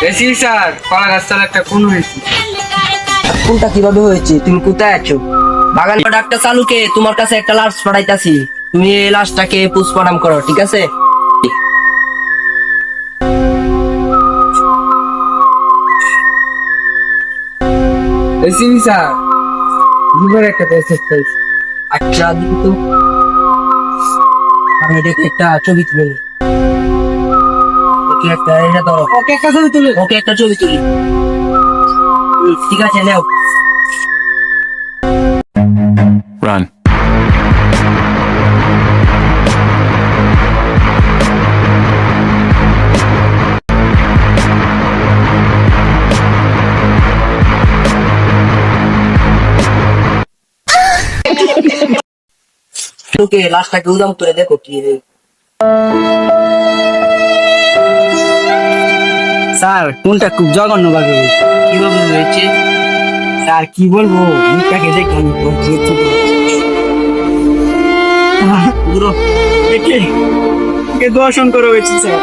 AC sir, কলা গাছতলা একটা খুন হয়েছে। কোনটা কিভাবে হয়েছে? তুমি কোথায় আছো? বাগান ডাক্তার চালুকে তোমার কাছে একটা লাশ পাঠাইতাছি, তুমি এই লাশটাকে পোস্টমর্টম করো, ঠিক আছে? এসি স্যার, লিভার একটা পেশেন্ট হয়েছে। আচ্ছা দেখি তো, আমি দেখে একটা ছবি তুলে নিই। ওকে একটা এটা ধরো, ওকে একটা ছবি তুলে। ওকে একটা ছবি তুলি। ঠিক আছে, নাও। Run. ওকে লাশটাকে উদাম করে দেখো কি স্যার, কোনটা খুব জঘন্য ভাবে হয়েছে। কিভাবে হয়েছে। স্যার কি বলবো, মুখটাকে দেখে আমি পুরো দর্শন করে হয়েছে স্যার।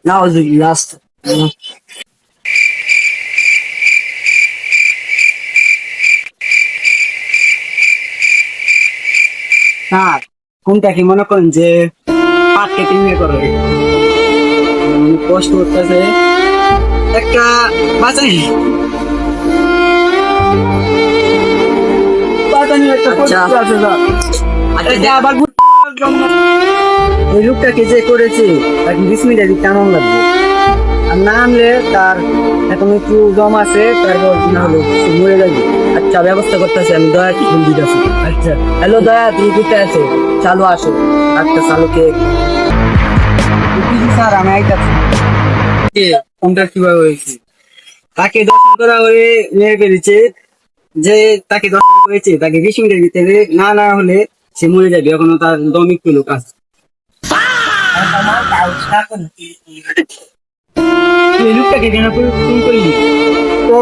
নাও লাস্ট। স্যার, কোনটা কি মনে করেন যে পাট কেটে নিয়ে করে কষ্ট করতেছে একটা বাঁচাই বাঁচানি একটা কষ্ট আছে স্যার। এটা আবার এই লোকটাকে যে করেছে তাকে 20 মিনিট কেমন লাগবে, আর না আনলে তার এখন একটু দম আছে, তারপর না হলে সে মরে যাবে। আচ্ছা ব্যবস্থা করতেছি আমি, দয়া কি ফোন দিতেছি। আচ্ছা হ্যালো দয়া, তুমি কোথায় আছো? চালু আসো, ডাক্তার চালুকে। স্যার আমি আইতাছি। কোনটা কিভাবে হয়েছে, তাকে দর্শন করা হয়ে মেরে ফেলেছে। যে তাকে দর্শন করেছে তাকে 20 মিনিটের ভিতরে না না হলে সে মরে যাবে, এখনো তার দম একটু লোক আছে। এই লোকটাকে কেন ফোন করলি? ও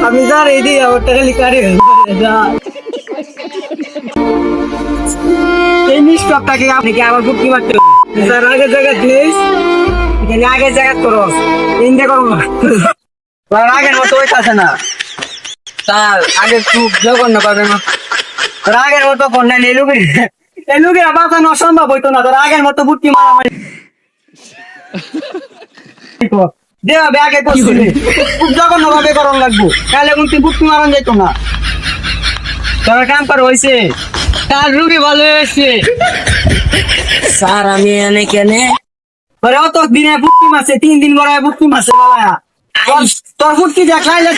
আমি স্যার এই দিয়ে আমার টাকা লিখারে এই নিষ্ঠটাকে আপনাকে আবার বুকি মারতে হবে স্যার। আগের জায়গা প্লিজ, এখানে আগের জায়গা করো, ইন্দে করো না। তোর আগের মতো হইতাছে না স্যার, আগে খুব জঘন্য করবে না। তোর আগের মতো কন্যা এলুগেরা বাঁচানো অসম্ভব হইতো না। তোর আগের মতো বুটকি মারামারি দেওয়া ব্যাগে করছিলি, খুব জঘন্য ভাবে করন লাগবো, তাহলে কিন্তু বুটকি মারান যাইতো না। তোর কাম কর হয়েছে, তার রুগী ভালো হয়েছে স্যার আমি এনে কেনে তোর অত দিনে বুটকি মারছে, 3 দিন বড় বুটকি মারছে বাবা। তোর বুটকি দেখাইলে